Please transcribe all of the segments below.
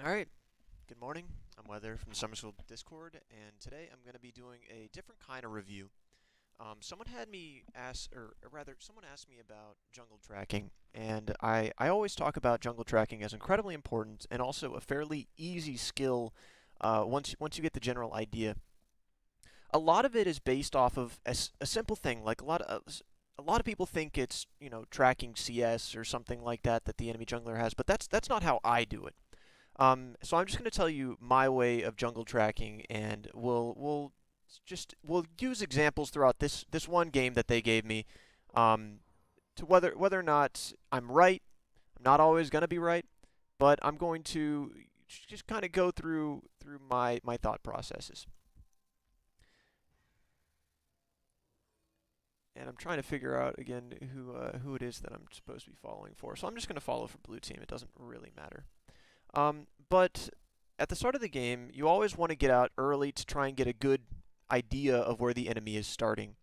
Alright, good morning. I'm Weather from the Summer School Discord, and today I'm going to be doing a different kind of review. Someone had me ask, or rather, someone asked me about jungle tracking, and I always talk about jungle tracking as incredibly important and also a fairly easy skill once you get the general idea. A lot of it is based off of a simple thing, like a lot of people think it's tracking CS or something like that that the enemy jungler has, but that's not how I do it. So I'm just going to tell you my way of jungle tracking, and we'll use examples throughout this one game that they gave me, um, to whether or not I'm right. I'm not always going to be right, but I'm going to just kind of go through my thought processes. And I'm trying to figure out again who it is that I'm supposed to be following for. So I'm just going to follow for blue team. It doesn't really matter. But at the start of the game, you always want to get out early to try and get a good idea of where the enemy is starting.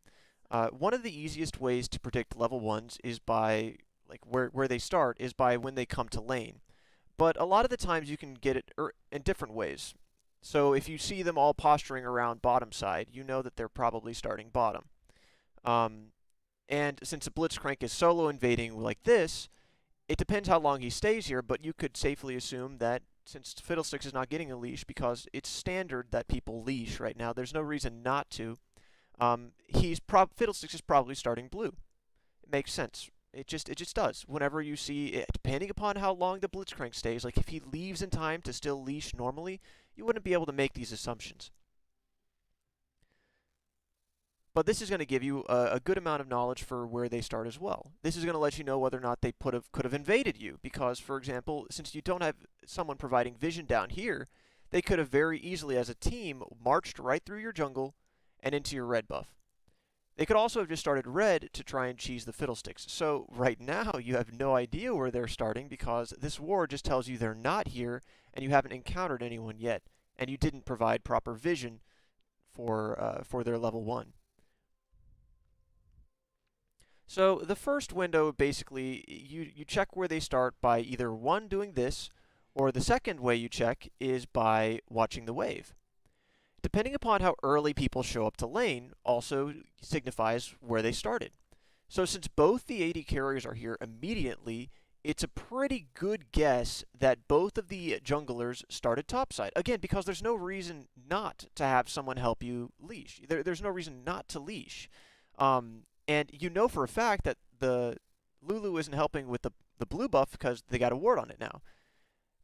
One of the easiest ways to predict level ones is by like where they start is by when they come to lane. But a lot of the times you can get it in different ways. So if you see them all posturing around bottom side, you know that they're probably starting bottom. Um, and since a Blitzcrank is solo invading like this, it depends how long he stays here, but you could safely assume that since Fiddlesticks is not getting a leash because it's standard that people leash right now, there's no reason not to. Fiddlesticks is probably starting blue. It makes sense. It just does. Whenever you see it, depending upon how long the Blitzcrank stays, like if he leaves in time to still leash normally, you wouldn't be able to make these assumptions. But this is going to give you a good amount of knowledge for where they start as well. This is going to let you know whether or not they could have invaded you, because, for example, since you don't have someone providing vision down here, they could have very easily, as a team, marched right through your jungle and into your red buff. They could also have just started red to try and cheese the Fiddlesticks. So right now, you have no idea where they're starting because this war just tells you they're not here and you haven't encountered anyone yet, and you didn't provide proper vision for their level 1. So the first window, basically, you check where they start by either one, doing this, or the second way you check is by watching the wave. Depending upon how early people show up to lane also signifies where they started. So since both the AD carriers are here immediately, it's a pretty good guess that both of the junglers started topside. Again, because there's no reason not to have someone help you leash. There's no reason not to leash. And you know for a fact that the Lulu isn't helping with the blue buff because they got a ward on it now.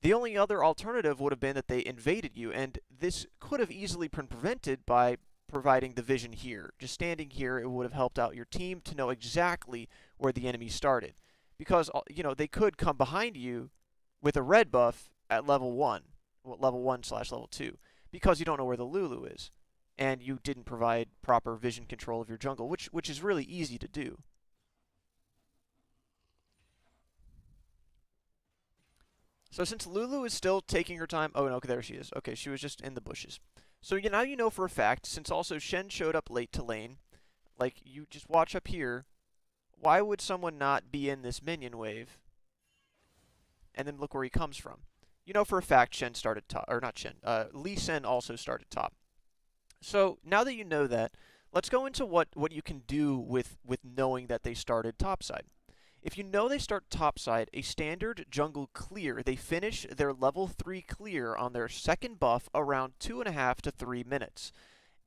The only other alternative would have been that they invaded you, and this could have easily been prevented by providing the vision here. Just standing here, it would have helped out your team to know exactly where the enemy started. Because, they could come behind you with a red buff at level 1, well, level 1/level 2, because you don't know where the Lulu is. And you didn't provide proper vision control of your jungle, which is really easy to do. So since Lulu is still taking her time, oh no, there she is. Okay, she was just in the bushes. So now you know for a fact, since also Shen showed up late to lane, like you just watch up here, why would someone not be in this minion wave? And then look where he comes from. You know for a fact Shen started top, or not Shen, Lee Sin also started top. So now that you know that, let's go into what you can do with knowing that they started topside. If you know they start topside, a standard jungle clear, they finish their level 3 clear on their second buff around 2.5 to 3 minutes.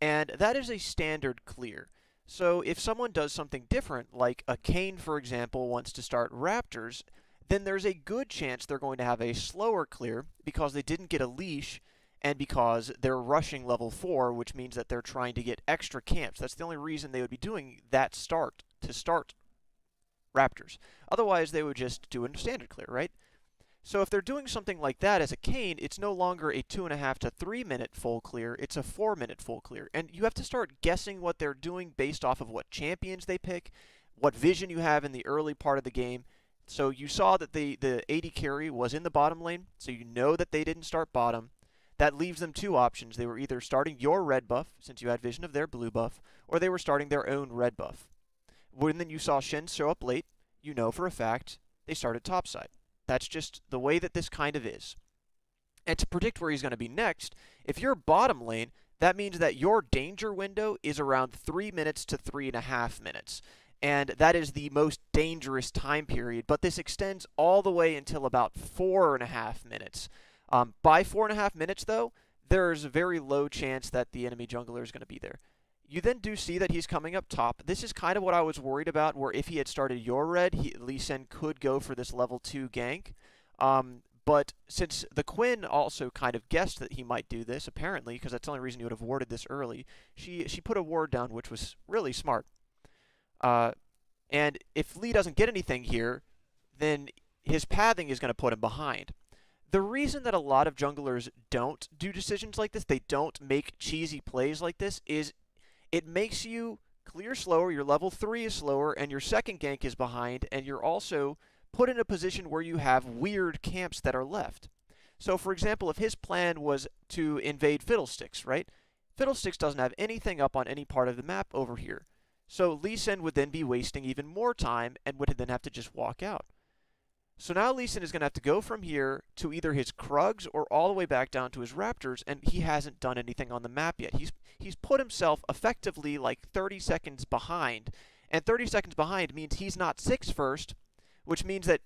And that is a standard clear. So if someone does something different, like a Kayn, for example, wants to start Raptors, then there's a good chance they're going to have a slower clear because they didn't get a leash and because they're rushing level 4, which means that they're trying to get extra camps. That's the only reason they would be doing that start, to start Raptors. Otherwise, they would just do a standard clear, right? So if they're doing something like that as a Kayn, it's no longer a 2.5 to 3 minute full clear, it's a 4 minute full clear. And you have to start guessing what they're doing based off of what champions they pick, what vision you have in the early part of the game. So you saw that the AD carry was in the bottom lane, so you know that they didn't start bottom. That leaves them two options. They were either starting your red buff, since you had vision of their blue buff, or they were starting their own red buff. When then you saw Shen show up late, you know for a fact they started topside. That's just the way that this kind of is. And to predict where he's going to be next, if you're bottom lane, that means that your danger window is around 3 minutes to 3.5 minutes. And that is the most dangerous time period, but this extends all the way until about 4.5 minutes. By 4.5 minutes, though, there's a very low chance that the enemy jungler is going to be there. You then do see that he's coming up top. This is kind of what I was worried about, where if he had started your red, Lee Sin could go for this level 2 gank. But since the Quinn also kind of guessed that he might do this, apparently, because that's the only reason you would have warded this early, she put a ward down, which was really smart. And if Lee doesn't get anything here, then his pathing is going to put him behind. The reason that a lot of junglers don't do decisions like this, they don't make cheesy plays like this, is it makes you clear slower, your level 3 is slower, and your second gank is behind, and you're also put in a position where you have weird camps that are left. So, for example, if his plan was to invade Fiddlesticks, right? Fiddlesticks doesn't have anything up on any part of the map over here. So Lee Sin would then be wasting even more time and would then have to just walk out. So now Lee Sin is going to have to go from here to either his Krugs or all the way back down to his Raptors, and he hasn't done anything on the map yet. He's put himself effectively like 30 seconds behind, and 30 seconds behind means he's not 6 first, which means that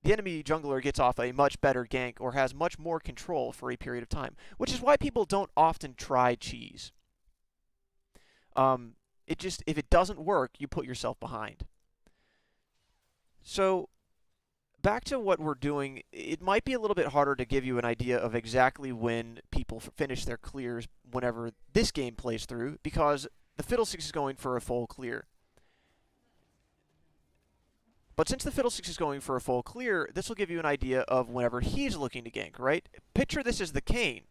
the enemy jungler gets off a much better gank or has much more control for a period of time, which is why people don't often try cheese. If it doesn't work, you put yourself behind. So back to what we're doing, it might be a little bit harder to give you an idea of exactly when people finish their clears whenever this game plays through, because the Fiddlesticks is going for a full clear. But since the Fiddlesticks is going for a full clear, this will give you an idea of whenever he's looking to gank, right? Picture this as the Kayn.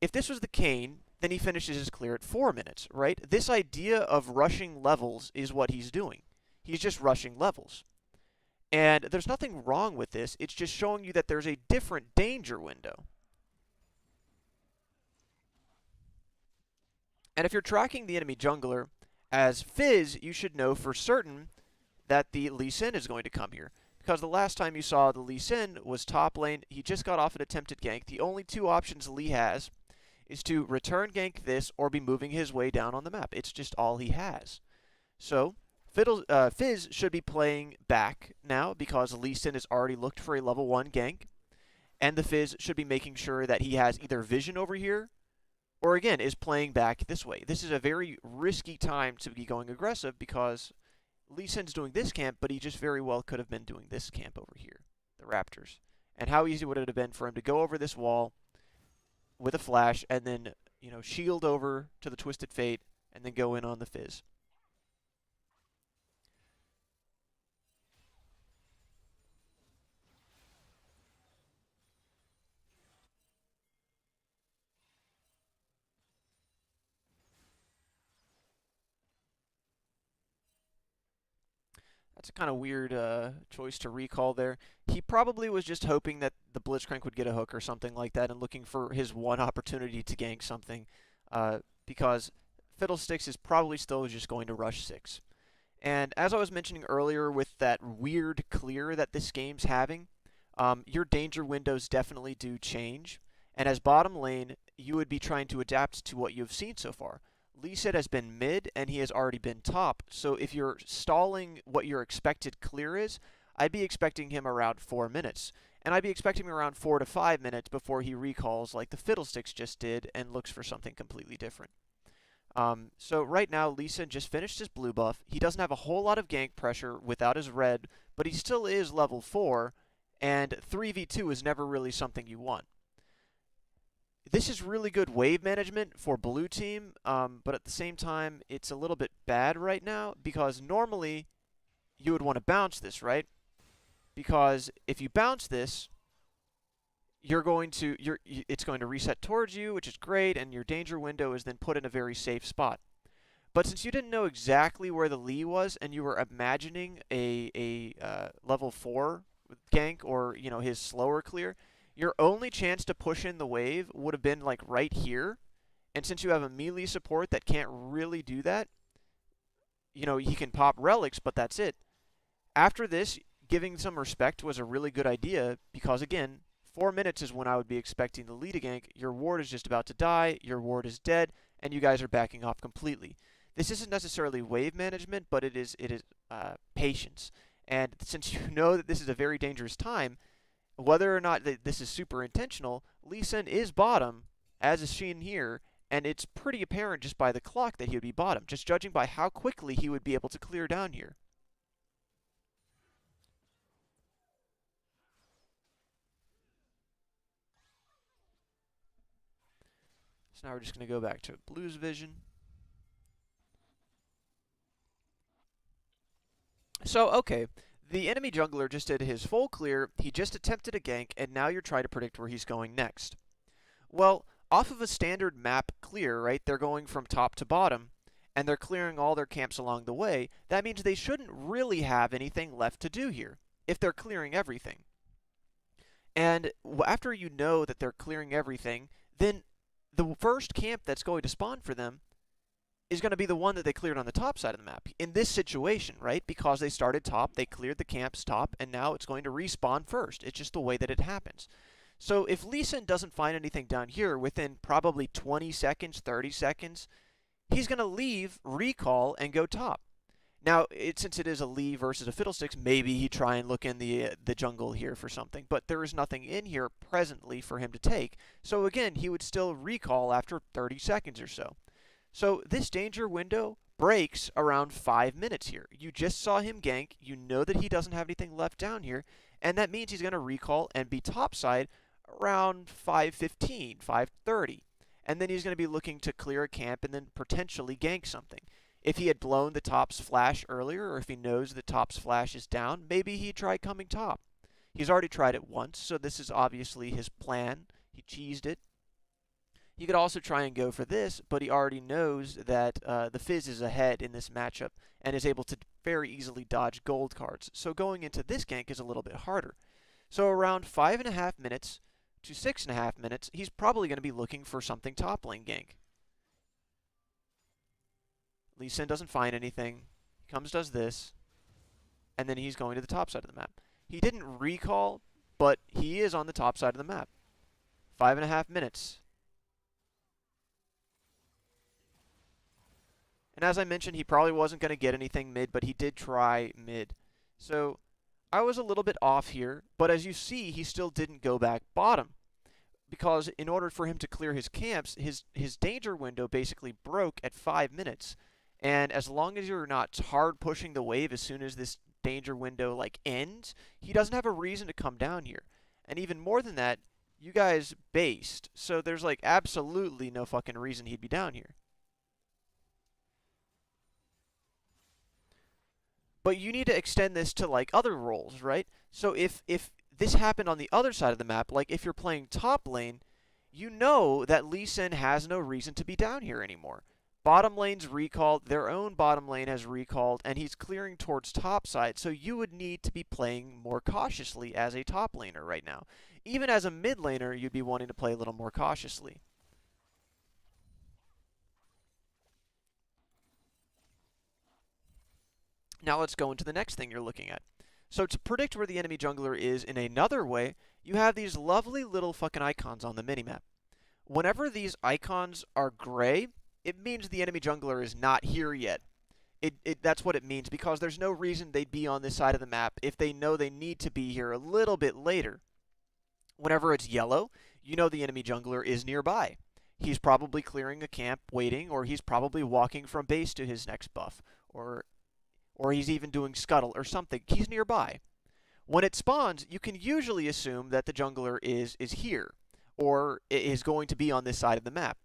If this was the Kayn, then he finishes his clear at 4 minutes, right? This idea of rushing levels is what he's doing. He's just rushing levels. And there's nothing wrong with this. It's just showing you that there's a different danger window. And if you're tracking the enemy jungler as Fizz, you should know for certain that the Lee Sin is going to come here. Because the last time you saw the Lee Sin was top lane. He just got off an attempted gank. The only two options Lee has is to return gank this or be moving his way down on the map. It's just all he has. So Fizz should be playing back now because Lee Sin has already looked for a level 1 gank. And the Fizz should be making sure that he has either vision over here or, again, is playing back this way. This is a very risky time to be going aggressive because Lee Sin's doing this camp, but he just very well could have been doing this camp over here, the Raptors. And how easy would it have been for him to go over this wall with a flash and then, shield over to the Twisted Fate and then go in on the Fizz. That's a kind of weird choice to recall there. He probably was just hoping that the Blitzcrank would get a hook or something like that and looking for his one opportunity to gank something because Fiddlesticks is probably still just going to rush 6. And as I was mentioning earlier with that weird clear that this game's having, your danger windows definitely do change. And as bottom lane, you would be trying to adapt to what you've seen so far. Lee Sin has been mid, and he has already been top. So if you're stalling what your expected clear is, I'd be expecting him around 4 minutes. And I'd be expecting him around 4 to 5 minutes before he recalls like the Fiddlesticks just did and looks for something completely different. So right now, Lee Sin just finished his blue buff. He doesn't have a whole lot of gank pressure without his red, but he still is level 4, and 3v2 is never really something you want. This is really good wave management for blue team, but at the same time, it's a little bit bad right now because normally you would want to bounce this, right? Because if you bounce this, it's going to reset towards you, which is great, and your danger window is then put in a very safe spot. But since you didn't know exactly where the Lee was and you were imagining a level 4 gank or his slower clear, your only chance to push in the wave would have been like right here. And since you have a melee support that can't really do that, he can pop relics, but that's it. After this, giving some respect was a really good idea because, again, 4 minutes is when I would be expecting the lead to gank. Your ward is just about to die, your ward is dead, and you guys are backing off completely. This isn't necessarily wave management, but it is patience. And since you know that this is a very dangerous time, whether or not this is super intentional, Lee Sin is bottom, as is seen here, and it's pretty apparent just by the clock that he would be bottom, just judging by how quickly he would be able to clear down here. So now we're just going to go back to Blue's vision. So, okay, the enemy jungler just did his full clear, he just attempted a gank, and now you're trying to predict where he's going next. Well, off of a standard map clear, right, they're going from top to bottom, and they're clearing all their camps along the way. That means they shouldn't really have anything left to do here, if they're clearing everything. And after you know that they're clearing everything, then the first camp that's going to spawn for them is going to be the one that they cleared on the top side of the map. In this situation, right, because they started top, they cleared the camp's top, and now it's going to respawn first. It's just the way that it happens. So if Lee Sin doesn't find anything down here within probably 20 seconds, 30 seconds, he's going to leave, recall, and go top. Now, since it is a Lee versus a Fiddlesticks, maybe he'd try and look in the jungle here for something, but there is nothing in here presently for him to take. So again, he would still recall after 30 seconds or so. So this danger window breaks around 5 minutes here. You just saw him gank, you know that he doesn't have anything left down here, and that means he's going to recall and be topside around 5:15, 5:30. And then he's going to be looking to clear a camp and then potentially gank something. If he had blown the top's flash earlier, or if he knows the top's flash is down, maybe he'd try coming top. He's already tried it once, so this is obviously his plan. He cheesed it. He could also try and go for this, but he already knows that the Fizz is ahead in this matchup and is able to very easily dodge gold cards. So going into this gank is a little bit harder. So around 5.5 minutes to 6.5 minutes, he's probably going to be looking for something top lane gank. Lee Sin doesn't find anything. He comes, does this, and then he's going to the top side of the map. He didn't recall, but he is on the top side of the map. 5.5 minutes. And as I mentioned, he probably wasn't going to get anything mid, but he did try mid. So I was a little bit off here, but as you see, he still didn't go back bottom. Because in order for him to clear his camps, his danger window basically broke at 5 minutes. And as long as you're not hard pushing the wave as soon as this danger window like ends, he doesn't have a reason to come down here. And even more than that, you guys based, so there's like absolutely no fucking reason he'd be down here. But you need to extend this to like other roles, right? So if this happened on the other side of the map, like if you're playing top lane, you know that Lee Sin has no reason to be down here anymore. Bottom lane's recalled, their own bottom lane has recalled, and he's clearing towards top side, so you would need to be playing more cautiously as a top laner right now. Even as a mid laner, you'd be wanting to play a little more cautiously. Now let's go into the next thing you're looking at. So to predict where the enemy jungler is in another way, you have these lovely little fucking icons on the minimap. Whenever these icons are gray, it means the enemy jungler is not here yet. That's what it means, because there's no reason they'd be on this side of the map if they know they need to be here a little bit later. Whenever it's yellow, you know the enemy jungler is nearby. He's probably clearing a camp, waiting, or he's probably walking from base to his next buff, or he's even doing scuttle or something. He's nearby. When it spawns, you can usually assume that the jungler is here, or is going to be on this side of the map.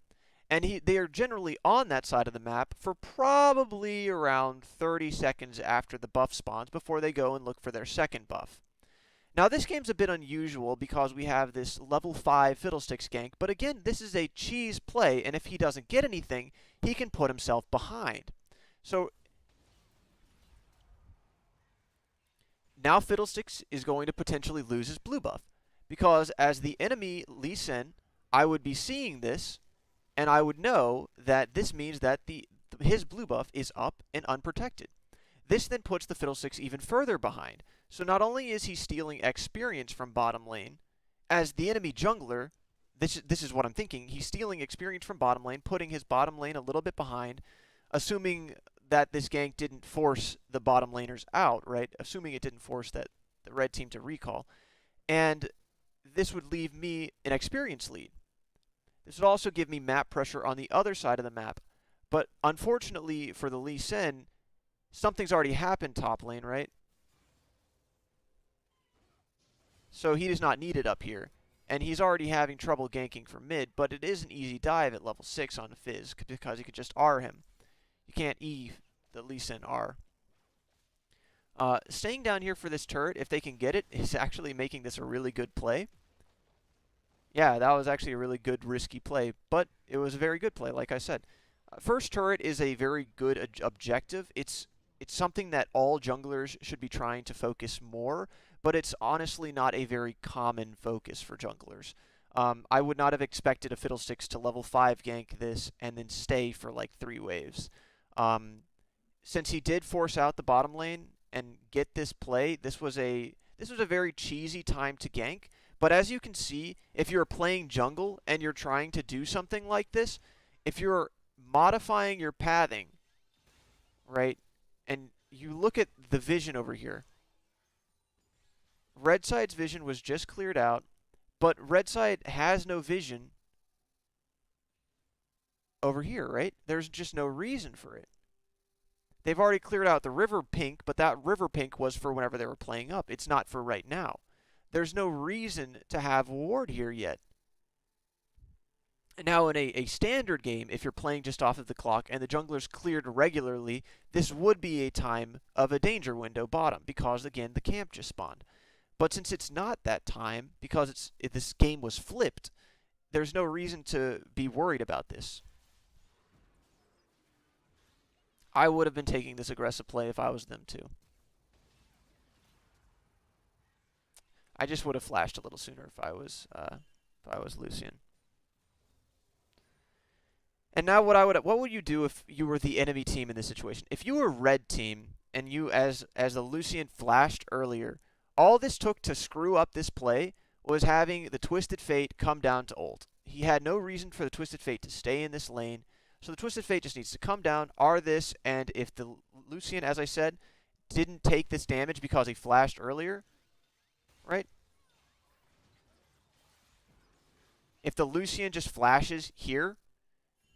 And they are generally on that side of the map for probably around 30 seconds after the buff spawns before they go and look for their second buff. Now this game's a bit unusual because we have this level 5 Fiddlesticks gank, but again, this is a cheese play, and if he doesn't get anything, he can put himself behind. So now Fiddlesticks is going to potentially lose his blue buff, because as the enemy Lee Sin, I would be seeing this, and I would know that this means that his blue buff is up and unprotected. This then puts the Fiddlesticks even further behind. So not only is he stealing experience from bottom lane, as the enemy jungler, this is what I'm thinking. He's stealing experience from bottom lane, putting his bottom lane a little bit behind, assuming that this gank didn't force the bottom laners out, right? Assuming it didn't force the red team to recall. And this would leave me an experience lead. This would also give me map pressure on the other side of the map. But unfortunately for the Lee Sin, something's already happened top lane, right? So he does not need it up here. And he's already having trouble ganking from mid, but it is an easy dive at level 6 on Fizz, because you could just R him. You can't E the Lee Sin R. Staying down here for this turret, if they can get it, is actually making this a really good play. Yeah, that was actually a really good, risky play, but it was a very good play, like I said. First turret is a very good objective. It's something that all junglers should be trying to focus more, but it's honestly not a very common focus for junglers. I would not have expected a Fiddlesticks to level 5 gank this and then stay for like 3 waves. Since he did force out the bottom lane and get this play, this was a very cheesy time to gank. But as you can see, if you're playing jungle and you're trying to do something like this, if you're modifying your pathing, right, and you look at the vision over here, red side's vision was just cleared out, but red side has no vision over here, right? There's just no reason for it. They've already cleared out the river pink, but that river pink was for whenever they were playing up. It's not for right now. There's no reason to have ward here yet. Now, in a standard game, if you're playing just off of the clock and the jungler's cleared regularly, this would be a time of a danger window bottom, because, again, the camp just spawned. But since it's not that time, because this game was flipped, there's no reason to be worried about this. I would have been taking this aggressive play if I was them too. I just would have flashed a little sooner if I was Lucian. And now what would you do if you were the enemy team in this situation? If you were red team and you as the Lucian flashed earlier, all this took to screw up this play was having the Twisted Fate come down to ult. He had no reason for the Twisted Fate to stay in this lane. So the Twisted Fate just needs to come down, R this, and if the Lucian, as I said, didn't take this damage because he flashed earlier, right? If the Lucian just flashes here,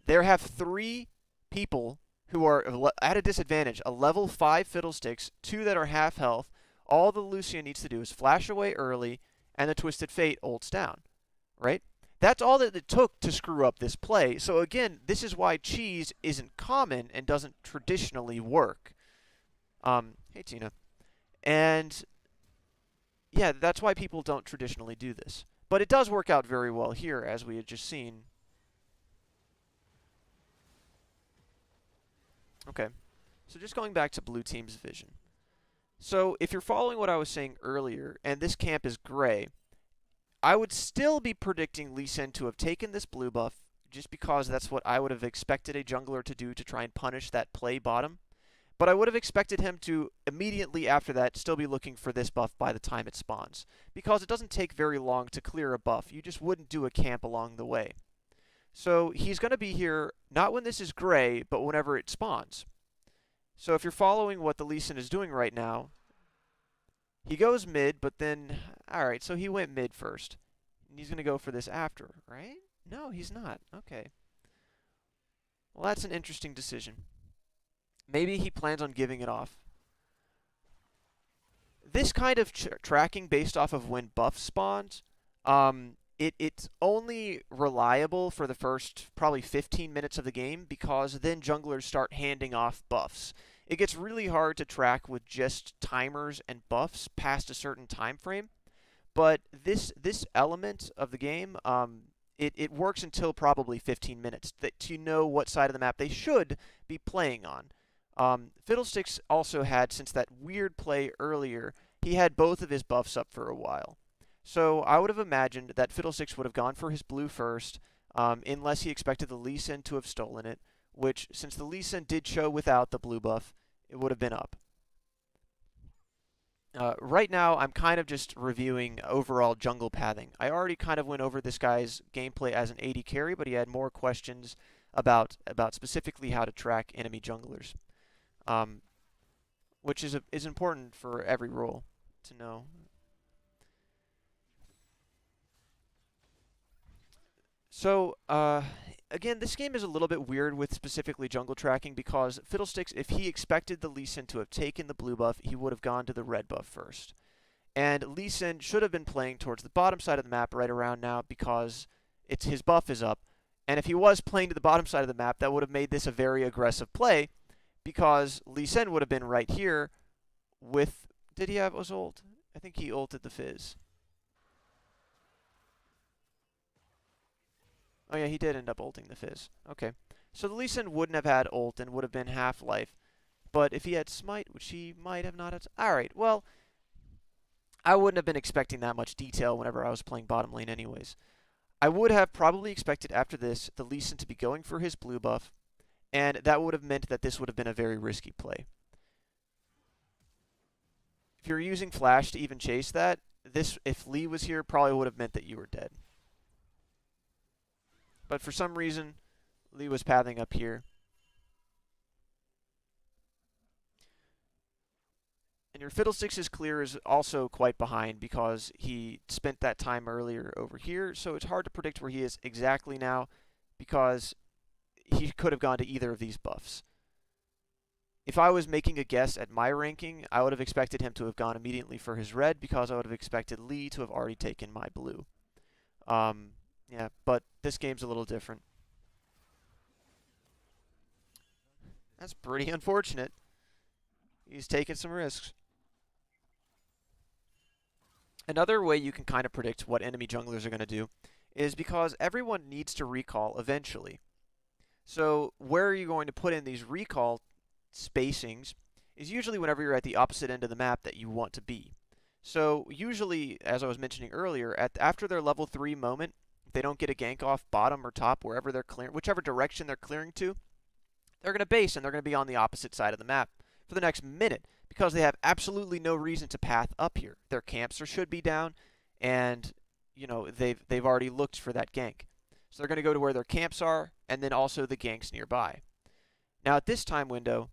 there have 3 people who are at a disadvantage. A level 5 Fiddlesticks, 2 that are half health. All the Lucian needs to do is flash away early, and the Twisted Fate ults down, right? That's all that it took to screw up this play. So again, this is why cheese isn't common and doesn't traditionally work. Hey Tina. And yeah, that's why people don't traditionally do this. But it does work out very well here, as we had just seen. Okay, so just going back to blue team's vision. So if you're following what I was saying earlier, and this camp is gray, I would still be predicting Lee Sin to have taken this blue buff, just because that's what I would have expected a jungler to do to try and punish that play bottom. But I would have expected him to immediately after that still be looking for this buff by the time it spawns, because it doesn't take very long to clear a buff. You just wouldn't do a camp along the way. So he's going to be here not when this is gray, but whenever it spawns. So if you're following what the Lee Sin is doing right now, he goes mid, but then, alright, so he went mid first. And he's going to go for this after, right? No, he's not. Okay. Well, that's an interesting decision. Maybe he plans on giving it off. This kind of tracking based off of when buff spawns, it's only reliable for the first probably 15 minutes of the game, because then junglers start handing off buffs. It gets really hard to track with just timers and buffs past a certain time frame. But this element of the game, it works until probably 15 minutes to know what side of the map they should be playing on. Fiddlesticks also had, since that weird play earlier, he had both of his buffs up for a while. So I would have imagined that Fiddlesticks would have gone for his blue first, unless he expected the Lee Sin to have stolen it, which, since the Lee Sin did show without the blue buff, it would have been up. Right now, I'm kind of just reviewing overall jungle pathing. I already kind of went over this guy's gameplay as an AD carry, but he had more questions about specifically how to track enemy junglers, um, which is important for every role to know. So, again, this game is a little bit weird with specifically jungle tracking because Fiddlesticks, if he expected the Lee Sin to have taken the blue buff, he would have gone to the red buff first. And Lee Sin should have been playing towards the bottom side of the map right around now because his buff is up. And if he was playing to the bottom side of the map, that would have made this a very aggressive play because Lee Sin would have been right here with... Did he have his ult? I think he ulted the Fizz. Oh yeah, he did end up ulting the Fizz. Okay. So the Lee Sin wouldn't have had ult and would have been half-life. But if he had Smite, which he might have not had... Alright, well, I wouldn't have been expecting that much detail whenever I was playing bottom lane anyways. I would have probably expected after this the Lee Sin to be going for his blue buff, and that would have meant that this would have been a very risky play. If you're using Flash to even chase that, this, if Lee was here, probably would have meant that you were dead. But for some reason, Lee was pathing up here. And your Fiddlesticks' clear is also quite behind because he spent that time earlier over here, so it's hard to predict where he is exactly now because he could have gone to either of these buffs. If I was making a guess at my ranking, I would have expected him to have gone immediately for his red because I would have expected Lee to have already taken my blue. Yeah, but this game's a little different. That's pretty unfortunate. He's taking some risks. Another way you can kind of predict what enemy junglers are going to do is because everyone needs to recall eventually. So where are you going to put in these recall spacings is usually whenever you're at the opposite end of the map that you want to be. So usually, as I was mentioning earlier, after their level 3 moment, if they don't get a gank off bottom or top, wherever they're clearing, whichever direction they're clearing to, they're going to base and they're going to be on the opposite side of the map for the next minute because they have absolutely no reason to path up here. Their camps should be down, and you know they've already looked for that gank. So they're going to go to where their camps are, and then also the ganks nearby. Now at this time window,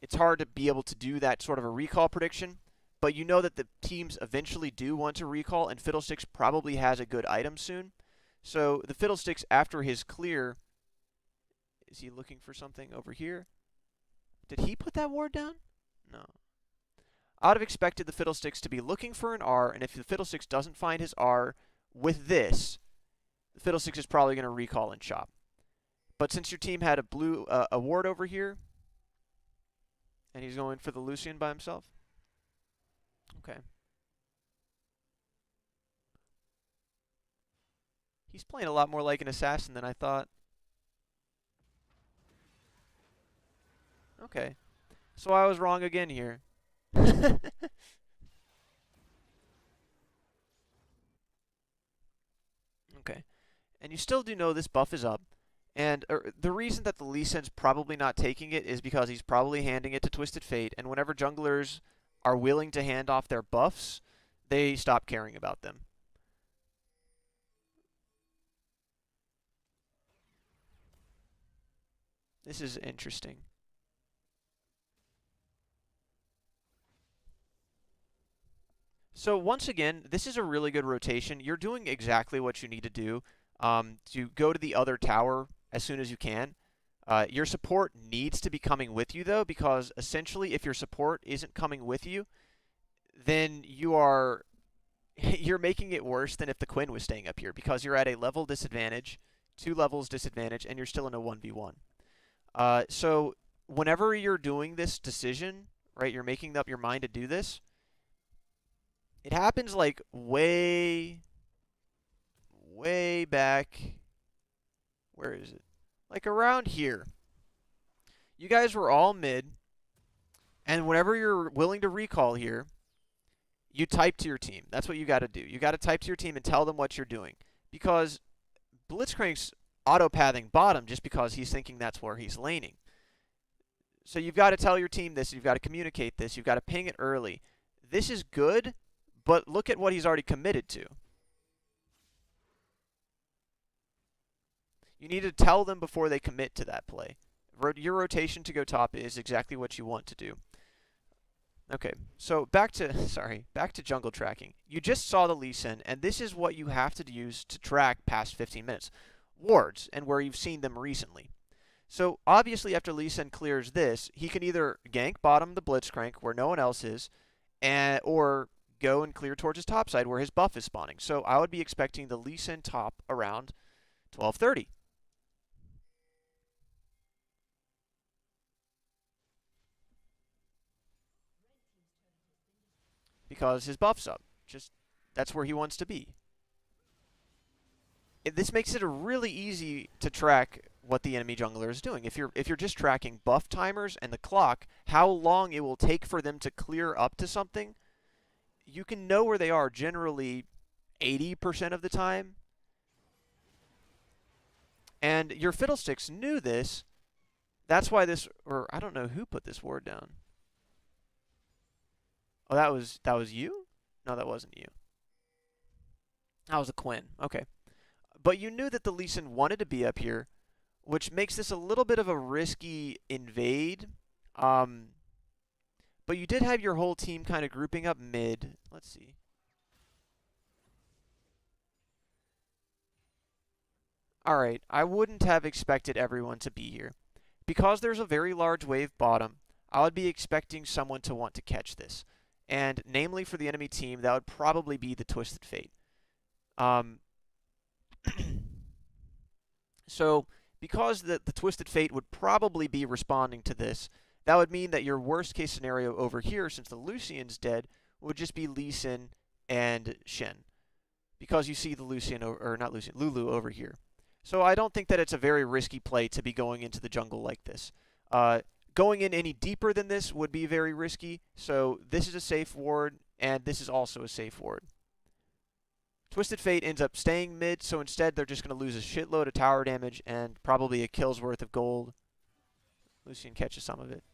it's hard to be able to do that sort of a recall prediction, but you know that the teams eventually do want to recall, and Fiddlesticks probably has a good item soon. So the Fiddlesticks, after his clear, is he looking for something over here? Did he put that ward down? No. I would have expected the Fiddlesticks to be looking for an R, and if the Fiddlesticks doesn't find his R with this, the Fiddlesticks is probably going to recall and chop. But since your team had a blue a ward over here, and he's going for the Lucian by himself, okay. He's playing a lot more like an assassin than I thought. Okay. So I was wrong again here. Okay. And you still do know this buff is up. And the reason that the Lee Sin's probably not taking it is because he's probably handing it to Twisted Fate. And whenever junglers are willing to hand off their buffs, they stop caring about them. This is interesting. So once again, this is a really good rotation. You're doing exactly what you need to do to go to the other tower as soon as you can. Your support needs to be coming with you, though, because essentially if your support isn't coming with you, then you're making it worse than if the Quinn was staying up here, because you're at a level disadvantage, 2 levels disadvantage, and you're still in a 1v1. So whenever you're doing this decision, right, you're making up your mind to do this, it happens like way back. Where is it? Like around here. You guys were all mid, and whenever you're willing to recall here, you type to your team. That's what you got to do. You got to type to your team and tell them what you're doing, because Blitzcrank's auto-pathing bottom just because he's thinking that's where he's laning. So you've got to tell your team this. You've got to communicate this. You've got to ping it early. this is good, but look at what he's already committed to. You need to tell them before they commit to that play. Your rotation to go top is exactly what you want to do. Okay, so back to back to jungle tracking. You just saw the Lee Sin, and this is what you have to use to track past 15 minutes. Wards, and where you've seen them recently. So obviously after Lee Sin clears this, he can either gank bottom the Blitzcrank where no one else is, or go and clear towards his top side where his buff is spawning. So I would be expecting the Lee Sin top around 12:30. Because his buff's up. Just that's where he wants to be. This makes it really easy to track what the enemy jungler is doing. If you're just tracking buff timers and the clock, how long it will take for them to clear up to something, you can know where they are generally 80% of the time. And your Fiddlesticks knew this. That's why this, or I don't know who put this ward down. Oh, that was you? No, that wasn't you. That was a Quinn. Okay. But you knew that the Lee Sin wanted to be up here, which makes this a little bit of a risky invade. But you did have your whole team kind of grouping up mid. Let's see. Alright, I wouldn't have expected everyone to be here. Because there's a very large wave bottom, I would be expecting someone to want to catch this. And namely for the enemy team, that would probably be the Twisted Fate. So, because the Twisted Fate would probably be responding to this, that would mean that your worst case scenario over here, since the Lucian's dead, would just be Lee Sin and Shen. Because you see the Lulu over here. So I don't think that it's a very risky play to be going into the jungle like this. Going in any deeper than this would be very risky, so this is a safe ward, and this is also a safe ward. Twisted Fate ends up staying mid, so instead they're just going to lose a shitload of tower damage and probably a kill's worth of gold. Lucian catches some of it.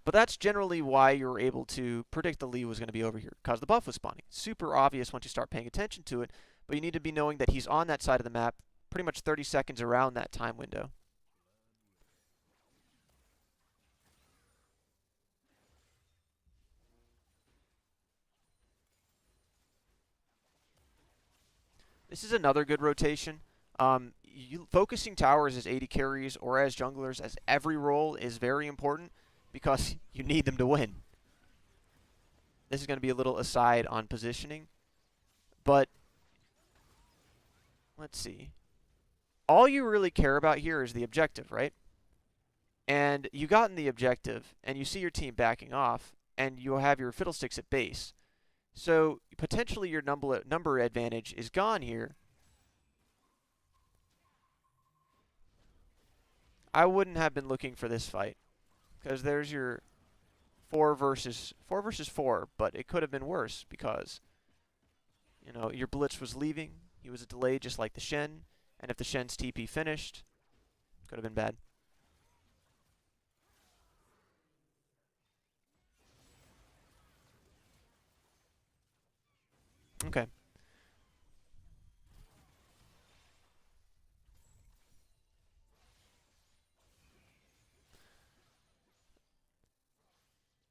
But that's generally why you're able to predict the Lee was going to be over here, because the buff was spawning. Super obvious once you start paying attention to it, but you need to be knowing that he's on that side of the map pretty much 30 seconds around that time window. This is another good rotation. Focusing towers as AD carries or as junglers as every role is very important because you need them to win. This is going to be a little aside on positioning, but let's see. All you really care about here is the objective, right? And you gotten the objective, and you see your team backing off, and you have your Fiddlesticks at base. So potentially your number advantage is gone here. I wouldn't have been looking for this fight, because there's your 4 versus 4, but it could have been worse because, you know, your Blitz was leaving. He was delayed just like the Shen, and if the Shen's TP finished, could have been bad. Okay.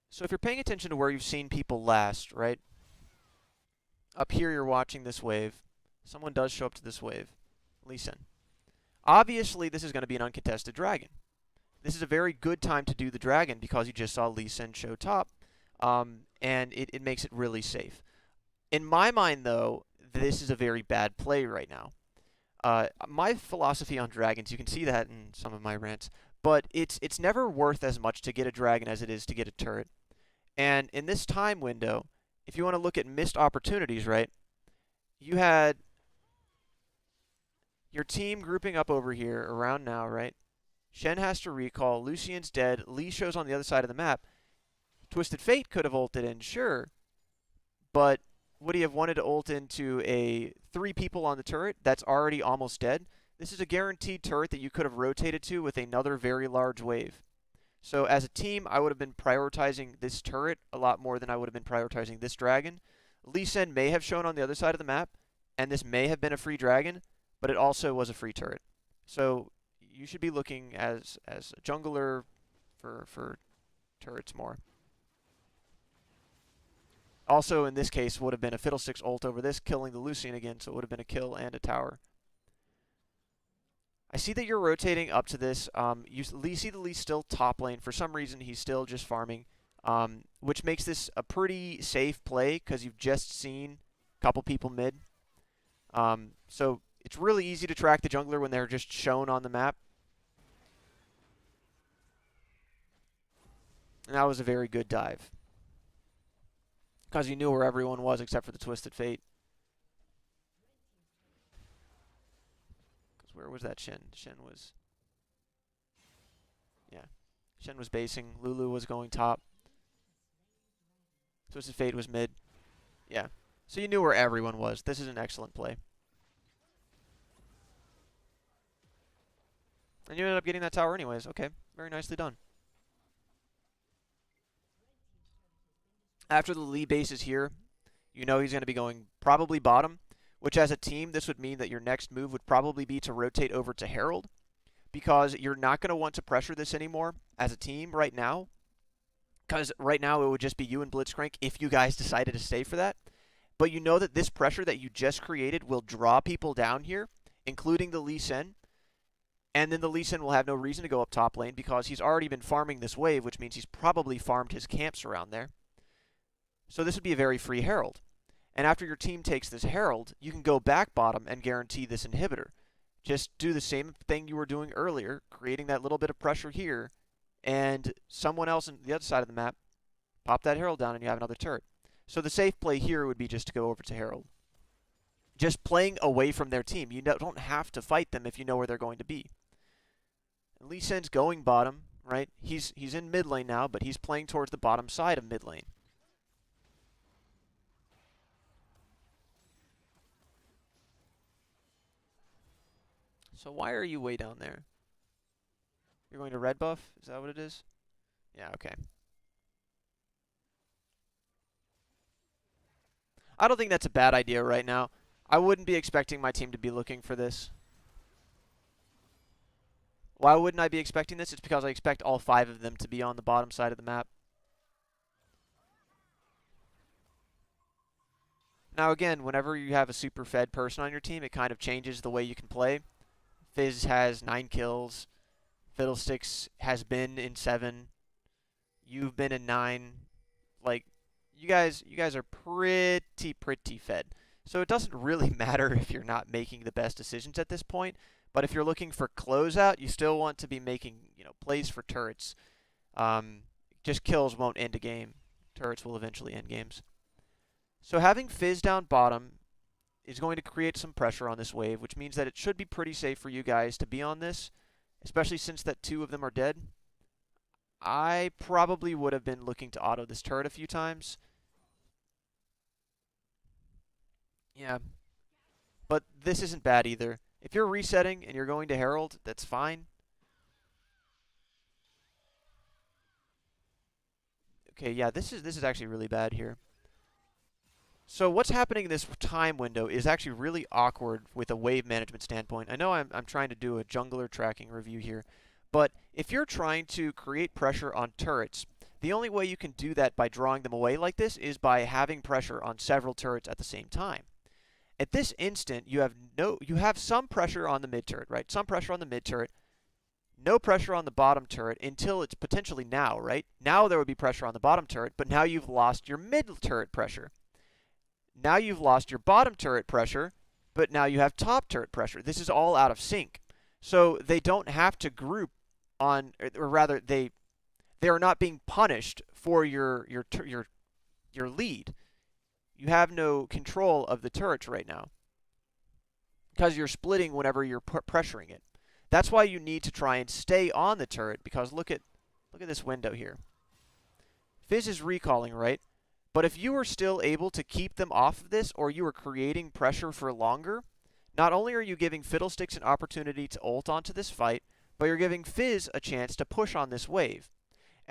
So if you're paying attention to where you've seen people last, right? Up here you're watching this wave. Someone does show up to this wave. Lee Sin. Obviously this is going to be an uncontested dragon. This is a very good time to do the dragon because you just saw Lee Sin show top. And it makes it really safe. In my mind, though, this is a very bad play right now. My philosophy on dragons, you can see that in some of my rants, but it's never worth as much to get a dragon as it is to get a turret. And in this time window, if you want to look at missed opportunities, right, you had your team grouping up over here around now, right? Shen has to recall, Lucian's dead, Lee shows on the other side of the map. Twisted Fate could have ulted in, sure, but would he have wanted to ult into a 3 people on the turret that's already almost dead? This is a guaranteed turret that you could have rotated to with another very large wave. So as a team, I would have been prioritizing this turret a lot more than I would have been prioritizing this dragon. Lee Sin may have shown on the other side of the map, and this may have been a free dragon, but it also was a free turret. So you should be looking as a jungler for turrets more. Also, in this case, would have been a Fiddlesticks ult over this, killing the Lucian again, so it would have been a kill and a tower. I see that you're rotating up to this. You see the Lee still top lane. For some reason, he's still just farming, which makes this a pretty safe play because you've just seen a couple people mid. So it's really easy to track the jungler when they're just shown on the map. And that was a very good dive. Because you knew where everyone was except for the Twisted Fate. Because where was that Shen? Shen was... Yeah. Shen was basing. Lulu was going top. Twisted Fate was mid. Yeah. So you knew where everyone was. This is an excellent play. And you ended up getting that tower anyways. Okay. Very nicely done. After the Lee base is here, you know he's going to be going probably bottom, which as a team, this would mean that your next move would probably be to rotate over to Herald, because you're not going to want to pressure this anymore as a team right now, because right now it would just be you and Blitzcrank if you guys decided to stay for that. But you know that this pressure that you just created will draw people down here, including the Lee Sin, and then the Lee Sin will have no reason to go up top lane because he's already been farming this wave, which means he's probably farmed his camps around there. So this would be a very free Herald. And after your team takes this Herald, you can go back bottom and guarantee this inhibitor. Just do the same thing you were doing earlier, creating that little bit of pressure here, and someone else on the other side of the map, pop that Herald down and you have another turret. So the safe play here would be just to go over to Herald. Just playing away from their team. You don't have to fight them if you know where they're going to be. And Lee Sin's going bottom, right? He's in mid lane now, but he's playing towards the bottom side of mid lane. So why are you way down there? You're going to red buff? Is that what it is? Yeah, okay. I don't think that's a bad idea right now. I wouldn't be expecting my team to be looking for this. Why wouldn't I be expecting this? It's because I expect all 5 of them to be on the bottom side of the map. Now again, whenever you have a super fed person on your team, it kind of changes the way you can play. Fizz has 9 kills. Fiddlesticks has been in 7. You've been in 9. Like, you guys are pretty fed. So it doesn't really matter if you're not making the best decisions at this point. But if you're looking for closeout, you still want to be making, plays for turrets. Just kills won't end a game. Turrets will eventually end games. So having Fizz down bottom is going to create some pressure on this wave, which means that it should be pretty safe for you guys to be on this, especially since that 2 of them are dead. I probably would have been looking to auto this turret a few times. Yeah. But this isn't bad either. If you're resetting and you're going to Herald, that's fine. Okay, yeah, this is actually really bad here. So what's happening in this time window is actually really awkward with a wave management standpoint. I know I'm trying to do a jungler tracking review here, but if you're trying to create pressure on turrets, the only way you can do that by drawing them away like this is by having pressure on several turrets at the same time. At this instant, you have some pressure on the mid turret, right? Some pressure on the mid turret, no pressure on the bottom turret until it's potentially now, right? Now there would be pressure on the bottom turret, but now you've lost your mid turret pressure. Now you've lost your bottom turret pressure, but now you have top turret pressure. This is all out of sync. So they don't have to group on, or rather, they are not being punished for your lead. You have no control of the turrets right now because you're splitting whenever you're pressuring it. That's why you need to try and stay on the turret, because look at this window here. Fizz is recalling, right? But if you were still able to keep them off of this, or you were creating pressure for longer, not only are you giving Fiddlesticks an opportunity to ult onto this fight, but you're giving Fizz a chance to push on this wave.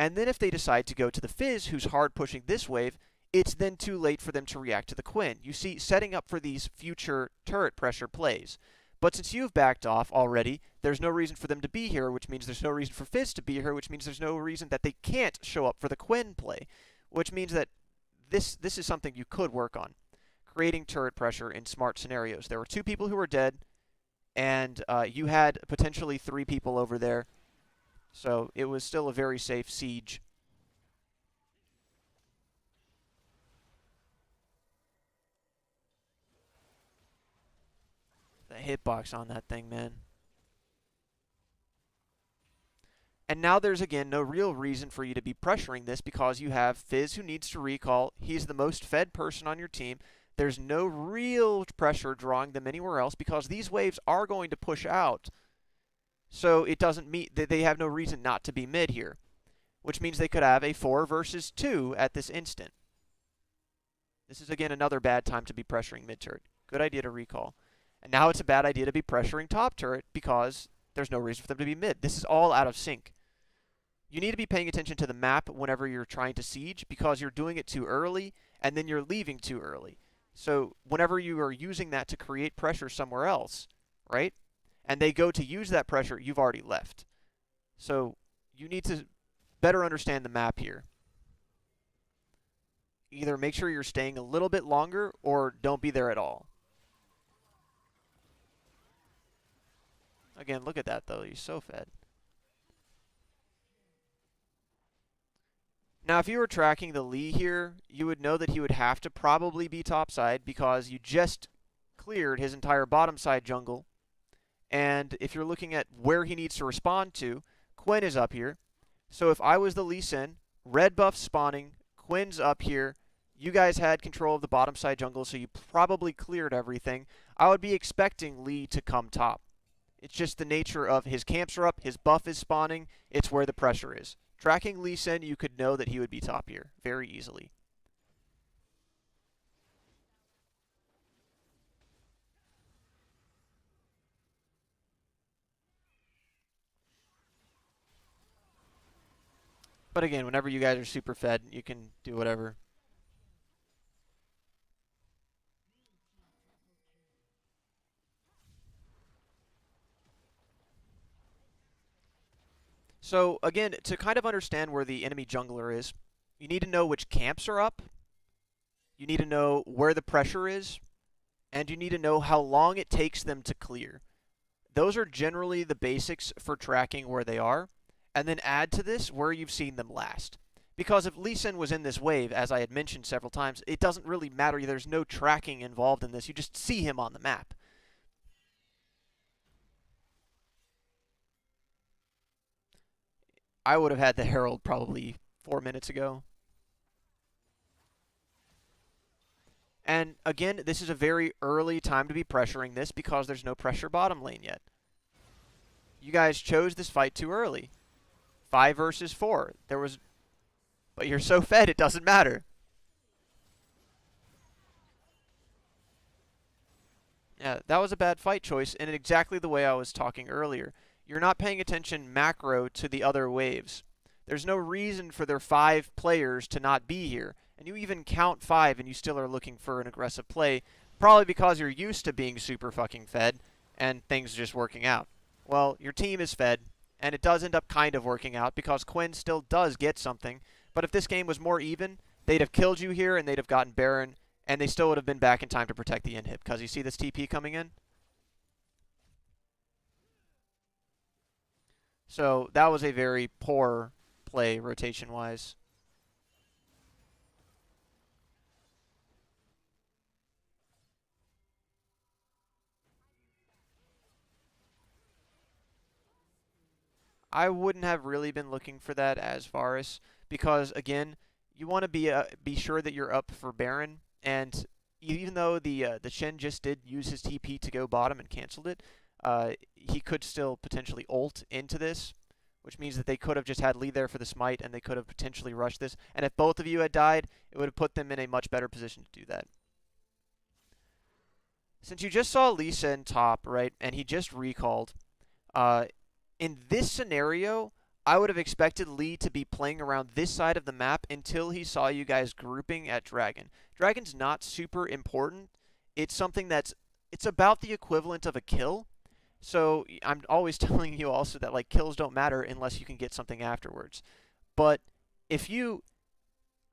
And then if they decide to go to the Fizz, who's hard pushing this wave, it's then too late for them to react to the Quinn. You see, setting up for these future turret pressure plays. But since you've backed off already, there's no reason for them to be here, which means there's no reason for Fizz to be here, which means there's no reason that they can't show up for the Quinn play, which means that this is something you could work on, creating turret pressure in smart scenarios. There were 2 people who were dead, and you had potentially 3 people over there, so it was still a very safe siege. The hitbox on that thing, man. And now there's, again, no real reason for you to be pressuring this because you have Fizz who needs to recall. He's the most fed person on your team. There's no real pressure drawing them anywhere else because these waves are going to push out. So it doesn't mean they have no reason not to be mid here, which means they could have a 4 versus 2 at this instant. This is, again, another bad time to be pressuring mid turret. Good idea to recall. And now it's a bad idea to be pressuring top turret because there's no reason for them to be mid. This is all out of sync. You need to be paying attention to the map whenever you're trying to siege because you're doing it too early and then you're leaving too early. So whenever you are using that to create pressure somewhere else, right, and they go to use that pressure, you've already left. So you need to better understand the map here. Either make sure you're staying a little bit longer or don't be there at all. Again, look at that, though. He's so fed. Now, if you were tracking the Lee here, you would know that he would have to probably be topside because you just cleared his entire bottom side jungle. And if you're looking at where he needs to respond to, Quinn is up here. So if I was the Lee Sin, red buff spawning, Quinn's up here, you guys had control of the bottom side jungle, so you probably cleared everything. I would be expecting Lee to come top. It's just the nature of his camps are up, his buff is spawning, it's where the pressure is. Tracking Lee Sin, you could know that he would be top here very easily. But again, whenever you guys are super fed, you can do whatever. So again, to kind of understand where the enemy jungler is, you need to know which camps are up, you need to know where the pressure is, and you need to know how long it takes them to clear. Those are generally the basics for tracking where they are, and then add to this where you've seen them last. Because if Lee Sin was in this wave, as I had mentioned several times, it doesn't really matter. There's no tracking involved in this. You just see him on the map. I would have had the Herald probably 4 minutes ago. And again, this is a very early time to be pressuring this because there's no pressure bottom lane yet. You guys chose this fight too early. 5 versus 4. But you're so fed it doesn't matter. Yeah, that was a bad fight choice in exactly the way I was talking earlier. You're not paying attention macro to the other waves. There's no reason for their 5 players to not be here. And you even count 5 and you still are looking for an aggressive play, probably because you're used to being super fucking fed and things just working out. Well, your team is fed, and it does end up kind of working out because Quinn still does get something. But if this game was more even, they'd have killed you here and they'd have gotten Baron, and they still would have been back in time to protect the inhib. Because you see this TP coming in? So that was a very poor play rotation-wise. I wouldn't have really been looking for that as Varus because, again, you want to be sure that you're up for Baron, and even though the Shen just did use his TP to go bottom and canceled it, he could still potentially ult into this, which means that they could have just had Lee there for the smite, and they could have potentially rushed this. And if both of you had died, it would have put them in a much better position to do that. Since you just saw Lee Sin top, right, and he just recalled, in this scenario, I would have expected Lee to be playing around this side of the map until he saw you guys grouping at Dragon. Dragon's not super important. It's something it's about the equivalent of a kill. So I'm always telling you also that like kills don't matter unless you can get something afterwards. But if you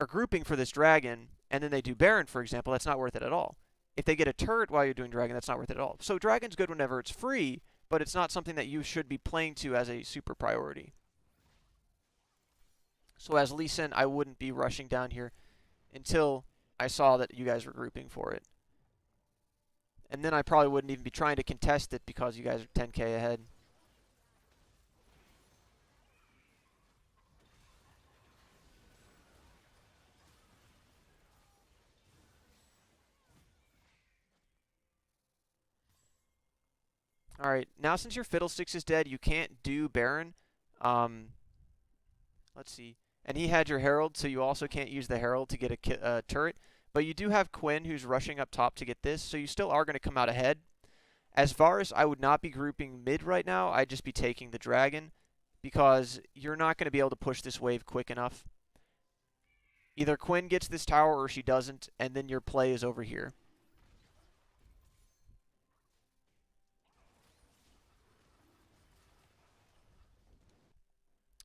are grouping for this Dragon and then they do Baron, for example, that's not worth it at all. If they get a turret while you're doing Dragon, that's not worth it at all. So Dragon's good whenever it's free, but it's not something that you should be playing to as a super priority. So as Lee Sin, I wouldn't be rushing down here until I saw that you guys were grouping for it. And then I probably wouldn't even be trying to contest it because you guys are 10k ahead. Alright, now since your Fiddlesticks is dead, you can't do Baron. Let's see. And he had your Herald, so you also can't use the Herald to get a turret. But you do have Quinn, who's rushing up top to get this, so you still are going to come out ahead. As Varus, I would not be grouping mid right now. I'd just be taking the Dragon, because you're not going to be able to push this wave quick enough. Either Quinn gets this tower or she doesn't, and then your play is over here.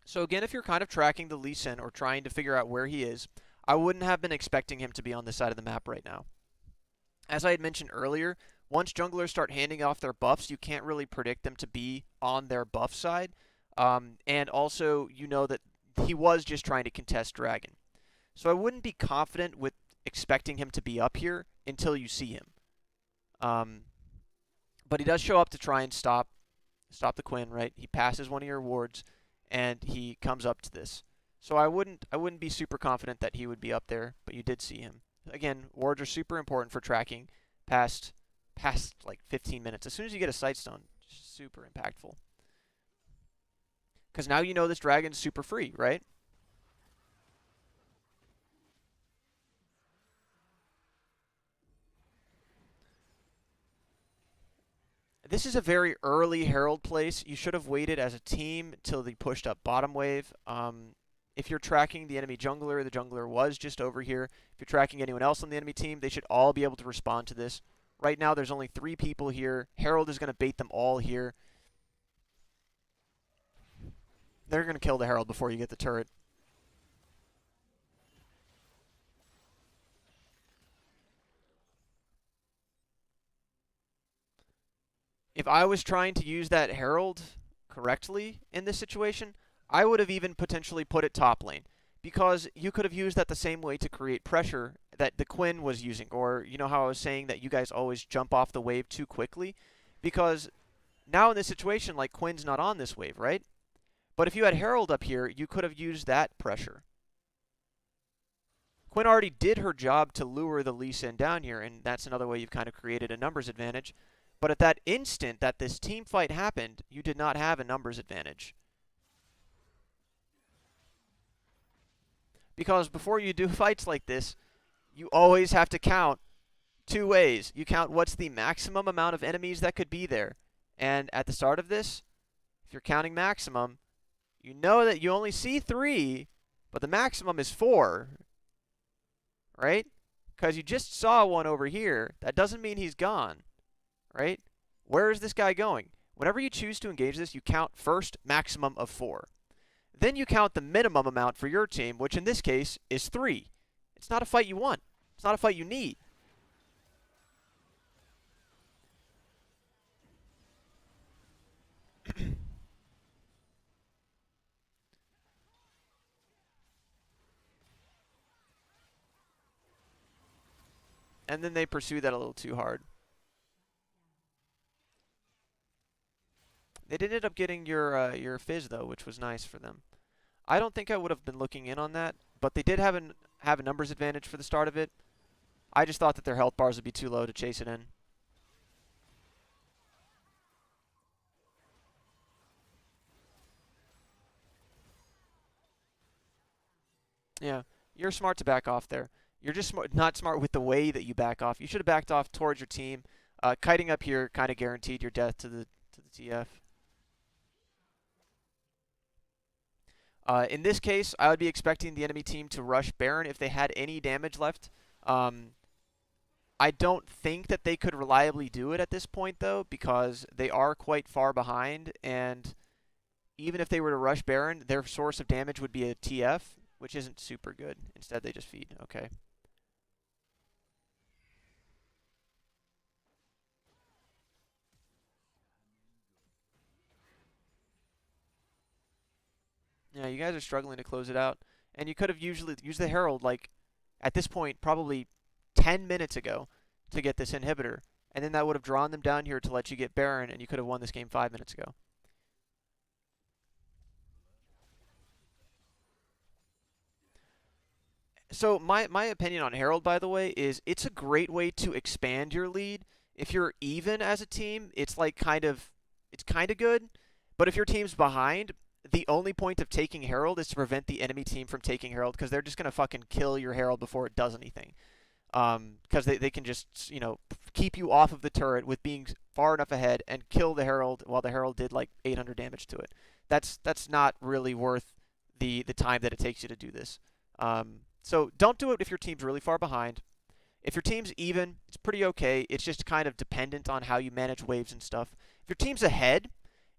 So again, if you're kind of tracking the Lee Sin or trying to figure out where he is, I wouldn't have been expecting him to be on this side of the map right now. As I had mentioned earlier, once junglers start handing off their buffs, you can't really predict them to be on their buff side. And also, you know that he was just trying to contest Dragon. So I wouldn't be confident with expecting him to be up here until you see him. But he does show up to try and stop the Quinn, right? He passes one of your wards, and he comes up to this. So I wouldn't be super confident that he would be up there, but you did see him. Again, wards are super important for tracking past like 15 minutes. As soon as you get a Sightstone, super impactful. Because now you know this Dragon's super free, right? This is a very early Herald place. You should have waited as a team till they pushed up bottom wave. If you're tracking the enemy jungler, the jungler was just over here. If you're tracking anyone else on the enemy team, they should all be able to respond to this. Right now, there's only 3 people here. Herald is going to bait them all here. They're going to kill the Herald before you get the turret. If I was trying to use that Herald correctly in this situation, I would have even potentially put it top lane, because you could have used that the same way to create pressure that the Quinn was using. Or, you know how I was saying that you guys always jump off the wave too quickly? Because now in this situation, like, Quinn's not on this wave, right? But if you had Herald up here, you could have used that pressure. Quinn already did her job to lure the Lee Sin down here, and that's another way you've kind of created a numbers advantage. But at that instant that this team fight happened, you did not have a numbers advantage. Because before you do fights like this, you always have to count 2 ways. You count what's the maximum amount of enemies that could be there. And at the start of this, if you're counting maximum, you know that you only see 3, but the maximum is 4. Right? Because you just saw one over here. That doesn't mean he's gone. Right? Where is this guy going? Whenever you choose to engage this, you count first maximum of 4. Then you count the minimum amount for your team, which in this case is 3. It's not a fight you want. It's not a fight you need. And then they pursue that a little too hard. They did end up getting your Fizz, though, which was nice for them. I don't think I would have been looking in on that, but they did have a numbers advantage for the start of it. I just thought that their health bars would be too low to chase it in. Yeah, you're smart to back off there. You're just not smart with the way that you back off. You should have backed off towards your team. Kiting up here kind of guaranteed your death to the TF. In this case, I would be expecting the enemy team to rush Baron if they had any damage left. Um, I don't think that they could reliably do it at this point, though, because they are quite far behind, and even if they were to rush Baron, their source of damage would be a TF, which isn't super good. Instead, they just feed. Okay. Yeah, you guys are struggling to close it out, and you could have usually used the Herald, like, at this point, probably 10 minutes ago to get this inhibitor, and then that would have drawn them down here to let you get Baron, and you could have won this game 5 minutes ago. So my opinion on Herald, by the way, is it's a great way to expand your lead. If you're even as a team, it's kind of good. But if your team's behind, the only point of taking Herald is to prevent the enemy team from taking Herald because they're just gonna fucking kill your Herald before it does anything. Because they can just keep you off of the turret with being far enough ahead and kill the Herald while the Herald did like 800 damage to it. That's not really worth the time that it takes you to do this. So don't do it if your team's really far behind. If your team's even, it's pretty okay. It's just kind of dependent on how you manage waves and stuff. If your team's ahead,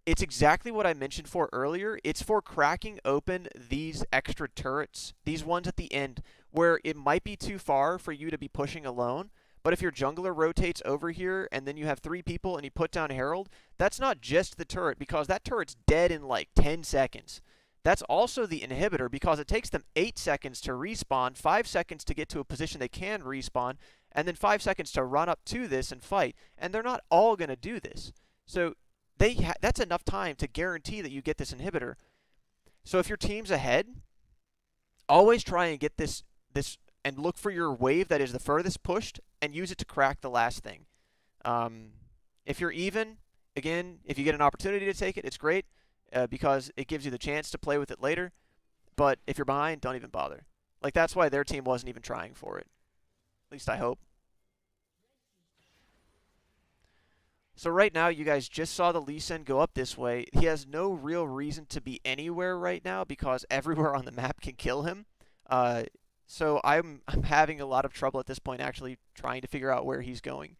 it's exactly what I mentioned for earlier. It's for cracking open these extra turrets, these ones at the end, where it might be too far for you to be pushing alone. But if your jungler rotates over here and then you have 3 people and you put down Herald, that's not just the turret because that turret's dead in like 10 seconds. That's also the inhibitor because it takes them 8 seconds to respawn, 5 seconds to get to a position they can respawn, and then 5 seconds to run up to this and fight. And they're not all going to do this. So that's enough time to guarantee that you get this inhibitor. So if your team's ahead, always try and get this and look for your wave that is the furthest pushed and use it to crack the last thing. If you're even, again, if you get an opportunity to take it, it's great. Because it gives you the chance to play with it later. But if you're behind, don't even bother. Like, that's why their team wasn't even trying for it. At least I hope. So right now, you guys just saw the Lee Sin go up this way. He has no real reason to be anywhere right now because everywhere on the map can kill him. So I'm having a lot of trouble at this point actually trying to figure out where he's going.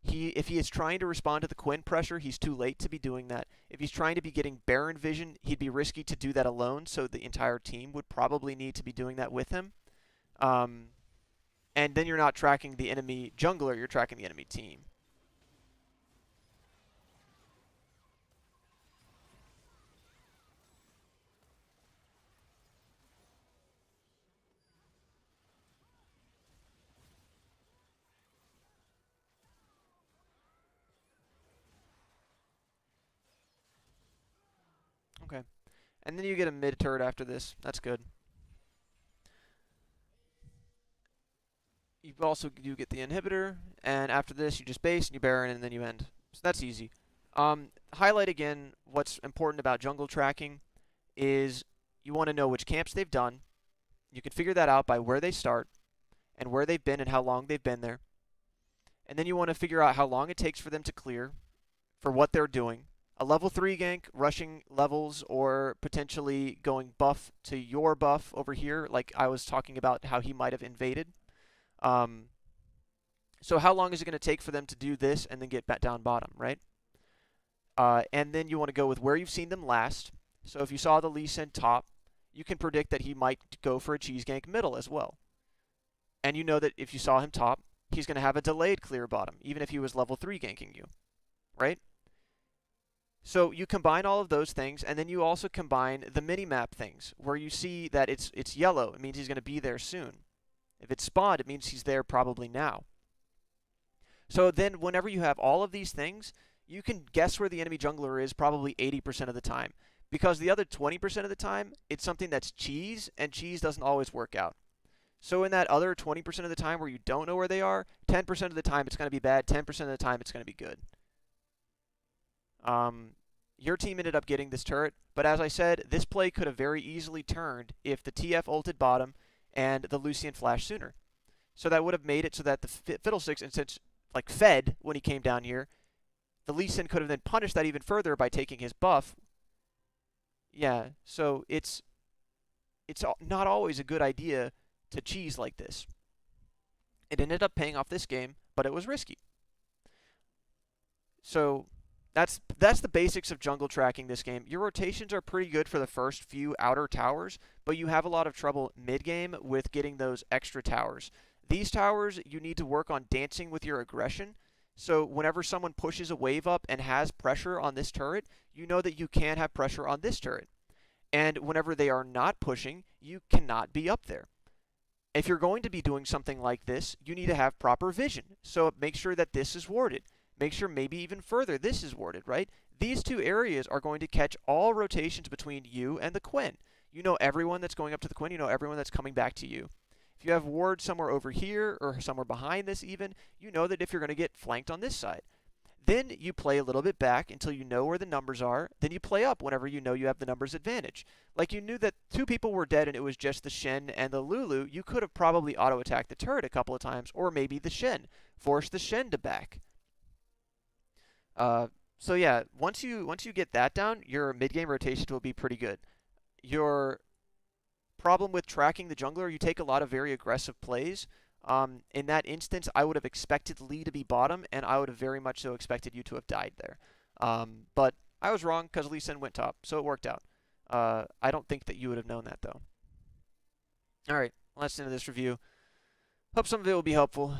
If he is trying to respond to the Quinn pressure, he's too late to be doing that. If he's trying to be getting Baron vision, he'd be risky to do that alone, so the entire team would probably need to be doing that with him. And then you're not tracking the enemy jungler, you're tracking the enemy team. Okay. And then you get a mid turret after this. That's good. You also do get the inhibitor, and after this you just base and you Baron and then you end. So that's easy. Highlight again what's important about jungle tracking is you want to know which camps they've done. You can figure that out by where they start and where they've been and how long they've been there. And then you want to figure out how long it takes for them to clear for what they're doing. A level 3 gank, rushing levels, or potentially going buff to your buff over here, like I was talking about how he might have invaded. So how long is it going to take for them to do this and then get back down bottom, right? And then you want to go with where you've seen them last. So if you saw the Lee Sin top, you can predict that he might go for a cheese gank middle as well. And you know that if you saw him top, he's going to have a delayed clear bottom, even if he was level 3 ganking you, right? So you combine all of those things, and then you also combine the mini-map things, where you see that it's yellow. It means he's going to be there soon. If it's spawned, it means he's there probably now. So then whenever you have all of these things, you can guess where the enemy jungler is probably 80% of the time. Because the other 20% of the time, it's something that's cheese, and cheese doesn't always work out. So in that other 20% of the time where you don't know where they are, 10% of the time it's going to be bad, 10% of the time it's going to be good. Your team ended up getting this turret, but as I said, this play could have very easily turned if the TF ulted bottom and the Lucian flashed sooner. So that would have made it so that the Fiddlesticks, instead, like, fed when he came down here. The Lee Sin could have then punished that even further by taking his buff. Yeah, so not always a good idea to cheese like this. It ended up paying off this game, but it was risky. So that's the basics of jungle tracking this game. Your rotations are pretty good for the first few outer towers, but you have a lot of trouble mid-game with getting those extra towers. These towers, you need to work on dancing with your aggression. So whenever someone pushes a wave up and has pressure on this turret, you know that you can have pressure on this turret. And whenever they are not pushing, you cannot be up there. If you're going to be doing something like this, you need to have proper vision. So make sure that this is warded. Make sure maybe even further this is warded, right? These two areas are going to catch all rotations between you and the Quinn. You know everyone that's going up to the Quinn. You know everyone that's coming back to you. If you have ward somewhere over here or somewhere behind this even, you know that if you're going to get flanked on this side. Then you play a little bit back until you know where the numbers are. Then you play up whenever you know you have the numbers advantage. Like you knew that two people were dead and it was just the Shen and the Lulu, you could have probably auto-attacked the turret a couple of times, or maybe the Shen. Force the Shen to back. So yeah, once you get that down, your mid-game rotations will be pretty good. Your problem with tracking the jungler, you take a lot of very aggressive plays. In that instance, I would have expected Lee to be bottom, and I would have very much so expected you to have died there. But I was wrong because Lee Sin went top, so it worked out. I don't think that you would have known that, though. All right, well, that's the end of this review. Hope some of it will be helpful.